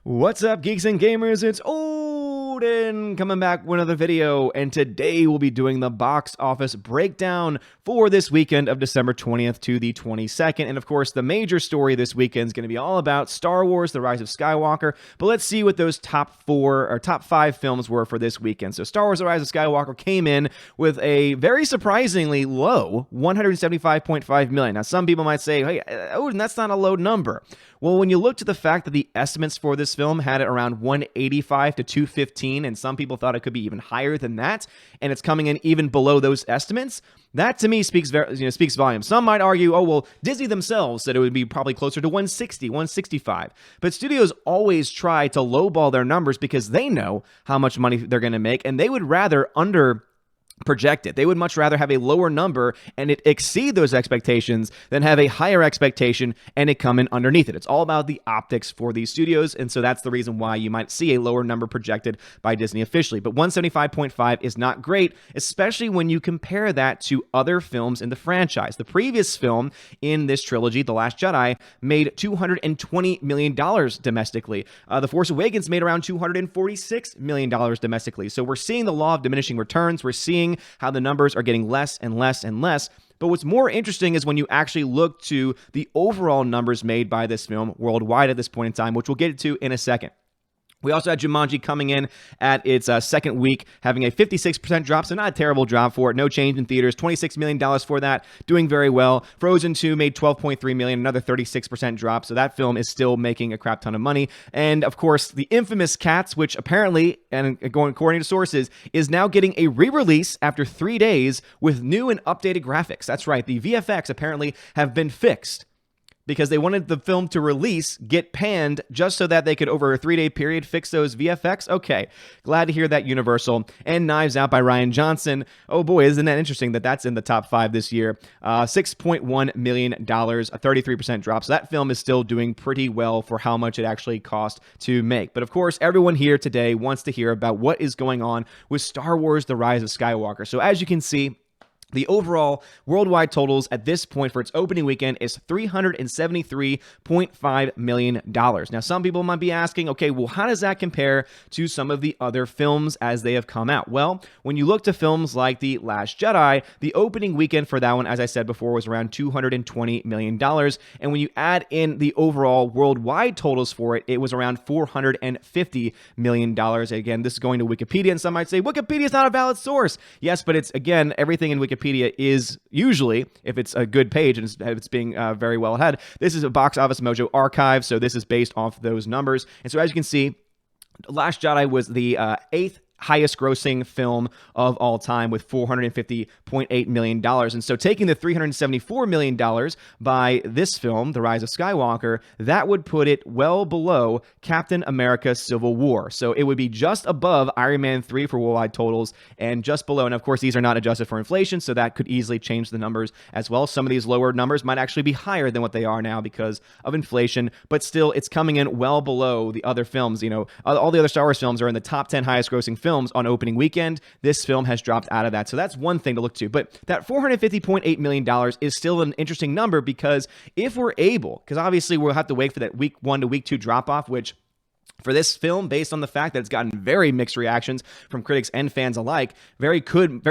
What's up, geeks and gamers? It's Odin coming back with another video, and today we'll be doing the box office breakdown for this weekend of December 20th to the 22nd. And of course, the major story this weekend is going to be all about Star Wars: The Rise of Skywalker. But let's see what those top 5 films were for this weekend. So Star Wars: The Rise of Skywalker came in with a very surprisingly low $175.5 million. Now, some people might say, hey, Odin, that's not a low number. Well, when you look to the fact that the estimates for this film had it around 185 to 215, and some people thought it could be even higher than that, and it's coming in even below those estimates, that to me speaks volumes. Some might argue, oh, well, Disney themselves said it would be probably closer to 160, 165. But studios always try to lowball their numbers because they know how much money they're going to make, and they would rather project it. They would much rather have a lower number and it exceed those expectations than have a higher expectation and it come in underneath it. It's all about the optics for these studios, and so that's the reason why you might see a lower number projected by Disney officially. But 175.5 is not great, especially when you compare that to other films in the franchise. The previous film in this trilogy, The Last Jedi, made $220 million domestically. The Force Awakens made around $246 million domestically. So we're seeing the law of diminishing returns. We're seeing how the numbers are getting less and less and less. But what's more interesting is when you actually look to the overall numbers made by this film worldwide at this point in time, which we'll get to in a second. We also had Jumanji coming in at its second week, having a 56% drop, so not a terrible drop for it. No change in theaters, $26 million for that, doing very well. Frozen 2 made $12.3 million, another 36% drop, so that film is still making a crap ton of money. And, of course, the infamous Cats, which apparently, and according to sources, is now getting a re-release after 3 days with new and updated graphics. That's right, the VFX apparently have been fixed, because they wanted the film to release, get panned, just so that they could, over a 3-day period, fix those VFX. Okay, glad to hear that, Universal. And Knives Out by Rian Johnson. Oh boy, isn't that interesting that that's in the top 5 this year. $6.1 million, a 33% drop. So that film is still doing pretty well for how much it actually cost to make. But of course, everyone here today wants to hear about what is going on with Star Wars: The Rise of Skywalker. So as you can see, the overall worldwide totals at this point for its opening weekend is $373.5 million. Now, some people might be asking, okay, well, how does that compare to some of the other films as they have come out? Well, when you look to films like The Last Jedi, the opening weekend for that one, as I said before, was around $220 million. And when you add in the overall worldwide totals for it, it was around $450 million. Again, this is going to Wikipedia, and some might say, Wikipedia is not a valid source. Yes, but it's, again, everything in Wikipedia is usually, if it's a good page and it's being very well ahead, this is a Box Office Mojo archive, so this is based off those numbers. And so as you can see, Last Jedi was the 8th highest grossing film of all time with $450.8 million. And so taking the $374 million by this film, The Rise of Skywalker, that would put it well below Captain America: Civil War. So it would be just above Iron Man 3 for worldwide totals and just below. And of course, these are not adjusted for inflation, so that could easily change the numbers as well. Some of these lower numbers might actually be higher than what they are now because of inflation, but still it's coming in well below the other films. You know, all the other Star Wars films are in the top 10 highest grossing films on opening weekend. This film has dropped out of that. So that's one thing to look to. But that $450.8 million is still an interesting number because if we're able, because obviously we'll have to wait for that week 1 to week 2 drop off, which for this film, based on the fact that it's gotten very mixed reactions from critics and fans alike, very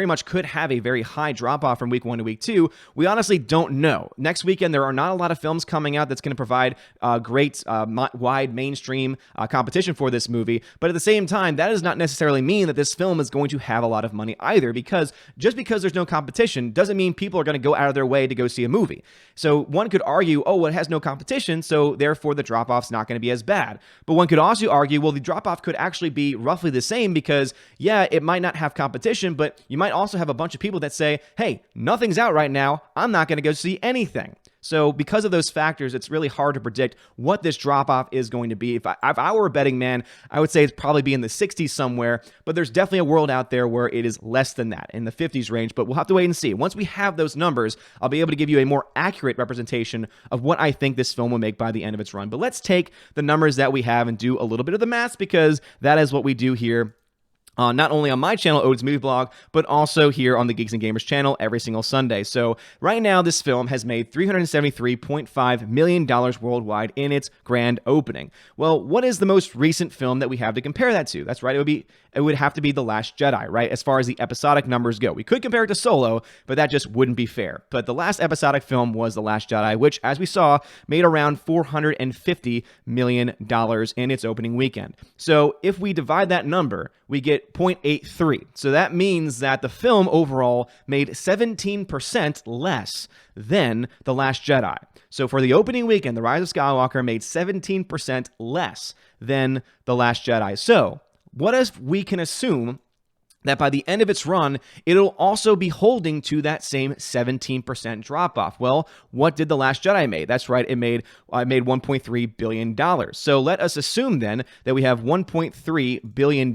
much could have a very high drop-off from week 1 to week 2. We honestly don't know. Next weekend, there are not a lot of films coming out that's going to provide great, wide mainstream competition for this movie. But at the same time, that does not necessarily mean that this film is going to have a lot of money either, because just because there's no competition doesn't mean people are going to go out of their way to go see a movie. So one could argue, oh, well, it has no competition, so therefore the drop-off's not going to be as bad. But one could also argue, well, the drop-off could actually be roughly the same because, yeah, it might not have competition, but you might also have a bunch of people that say, hey, nothing's out right now, I'm not going to go see anything. So because of those factors, it's really hard to predict what this drop-off is going to be. If I were a betting man, I would say it's probably be in the 60s somewhere, but there's definitely a world out there where it is less than that, in the 50s range, but we'll have to wait and see. Once we have those numbers, I'll be able to give you a more accurate representation of what I think this film will make by the end of its run. But let's take the numbers that we have and do a little bit of the math, because that is what we do here not only on my channel, Odin's Movie Blog, but also here on the Geeks and Gamers channel every single Sunday. So right now, this film has made $373.5 million worldwide in its grand opening. Well, what is the most recent film that we have to compare that to? That's right, it would have to be The Last Jedi, right? As far as the episodic numbers go. We could compare it to Solo, but that just wouldn't be fair. But the last episodic film was The Last Jedi, which, as we saw, made around $450 million in its opening weekend. So if we divide that number, we get 0.83. So that means that the film overall made 17% less than The Last Jedi. So for the opening weekend, The Rise of Skywalker made 17% less than The Last Jedi. So what if we can assume that by the end of its run, it'll also be holding to that same 17% drop-off? Well, what did The Last Jedi make? That's right, it made $1.3 billion. So let us assume then that we have $1.3 billion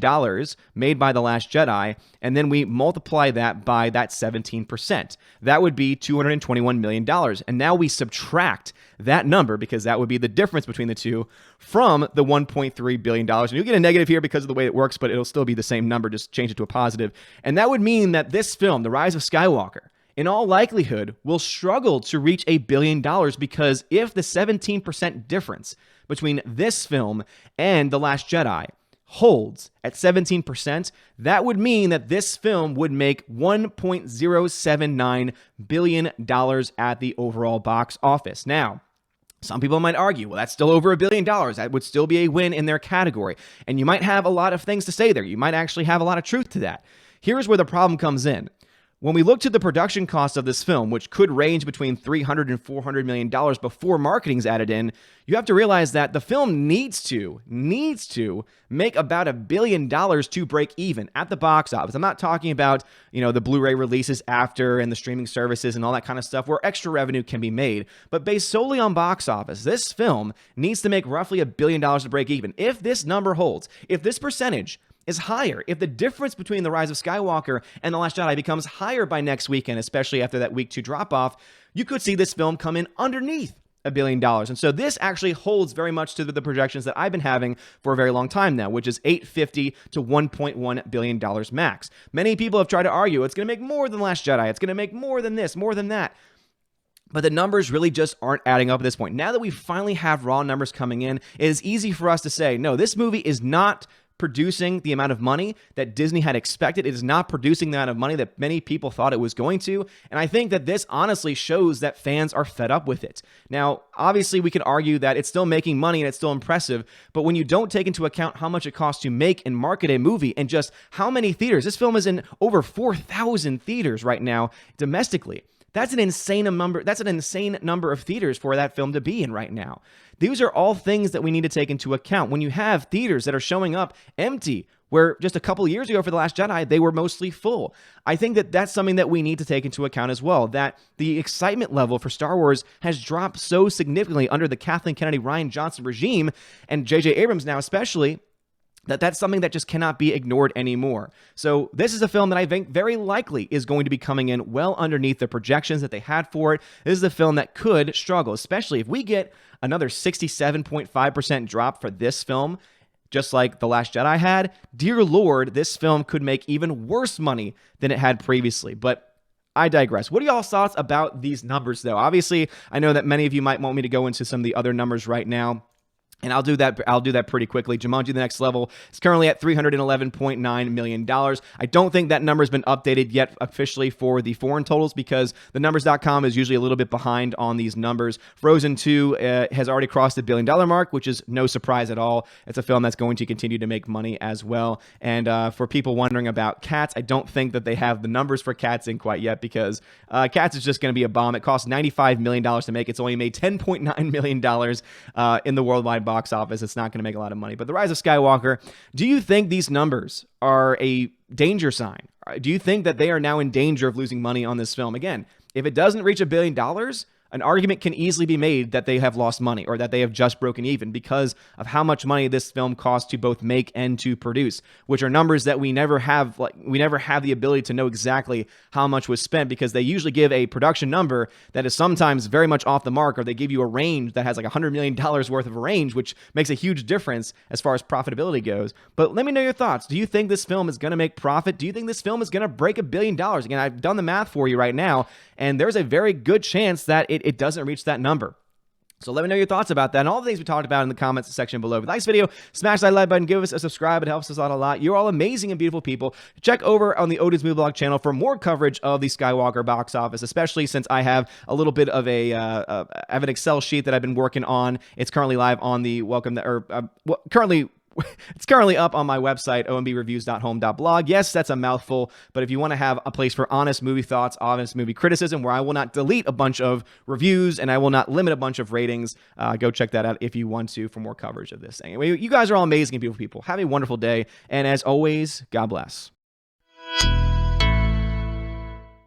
made by The Last Jedi, and then we multiply that by that 17%. That would be $221 million. And now we subtract that number, because that would be the difference between the two, from the $1.3 billion. And you get a negative here because of the way it works, but it'll still be the same number, just change it to a positive. And that would mean that this film, The Rise of Skywalker, in all likelihood, will struggle to reach $1 billion, because if the 17% difference between this film and The Last Jedi holds at 17%, that would mean that this film would make $1.079 billion at the overall box office. Now, some people might argue, well, that's still over $1 billion. That would still be a win in their category. And you might have a lot of things to say there. You might actually have a lot of truth to that. Here's where the problem comes in. When we look to the production cost of this film, which could range between $300 and $400 million before marketing's added in, you have to realize that the film needs to make about $1 billion to break even at the box office. I'm not talking about, the Blu-ray releases after and the streaming services and all that kind of stuff where extra revenue can be made. But based solely on box office, this film needs to make roughly $1 billion to break even. If this number holds, if this percentage is higher, if the difference between The Rise of Skywalker and The Last Jedi becomes higher by next weekend, especially after that week 2 drop-off, you could see this film come in underneath $1 billion. And so this actually holds very much to the projections that I've been having for a very long time now, which is $850 to $1.1 billion max. Many people have tried to argue it's going to make more than Last Jedi, it's going to make more than this, more than that. But the numbers really just aren't adding up at this point. Now that we finally have raw numbers coming in, it is easy for us to say, no, this movie is not producing the amount of money that Disney had expected. It is not producing the amount of money that many people thought it was going to. And I think that this honestly shows that fans are fed up with it. Now, obviously, we can argue that it's still making money and it's still impressive, but when you don't take into account how much it costs to make and market a movie and just how many theaters, this film is in over 4,000 theaters right now domestically. That's an insane number. That's an insane number of theaters for that film to be in right now. These are all things that we need to take into account. When you have theaters that are showing up empty, where just a couple of years ago for The Last Jedi, they were mostly full. I think that that's something that we need to take into account as well, that the excitement level for Star Wars has dropped so significantly under the Kathleen Kennedy, Rian Johnson regime, and J.J. Abrams now especially, that's something that just cannot be ignored anymore. So this is a film that I think very likely is going to be coming in well underneath the projections that they had for it. This is a film that could struggle, especially if we get another 67.5% drop for this film, just like The Last Jedi had. Dear Lord, this film could make even worse money than it had previously. But I digress. What are y'all's thoughts about these numbers, though? Obviously, I know that many of you might want me to go into some of the other numbers right now, and I'll do that pretty quickly. Jumanji: The Next Level is currently at $311.9 million. I don't think that number has been updated yet officially for the foreign totals, because the numbers.com is usually a little bit behind on these numbers. Frozen 2 has already crossed the $1 billion mark, which is no surprise at all. It's a film that's going to continue to make money as well. And for people wondering about Cats, I don't think that they have the numbers for Cats in quite yet, because Cats is just going to be a bomb. It cost $95 million to make. It's only made $10.9 million in the worldwide box office. It's not going to make a lot of money. But The Rise of Skywalker, do you think these numbers are a danger sign? Do you think that they are now in danger of losing money on this film? Again, if it doesn't reach $1 billion, an argument can easily be made that they have lost money or that they have just broken even because of how much money this film cost to both make and to produce, which are numbers that we never have. Like, we never have the ability to know exactly how much was spent because they usually give a production number that is sometimes very much off the mark, or they give you a range that has like $100 million worth of a range, which makes a huge difference as far as profitability goes. But let me know your thoughts. Do you think this film is going to make profit? Do you think this film is going to break $1 billion? Again, I've done the math for you right now, and there's a very good chance that it doesn't reach that number. So let me know your thoughts about that and all the things we talked about in the comments section below. If you like this video, smash that like button, give us a subscribe. It helps us out a lot. You're all amazing and beautiful people. Check over on the Odin's Movie Blog channel for more coverage of the Skywalker box office, especially since I have a little bit of I have an Excel sheet that I've been working on. It's currently live on the it's currently up on my website, ombreviews.home.blog. Yes, that's a mouthful, but if you want to have a place for honest movie thoughts, honest movie criticism, where I will not delete a bunch of reviews and I will not limit a bunch of ratings, go check that out if you want to for more coverage of this thing. Anyway, you guys are all amazing and beautiful people. Have a wonderful day, and as always, God bless.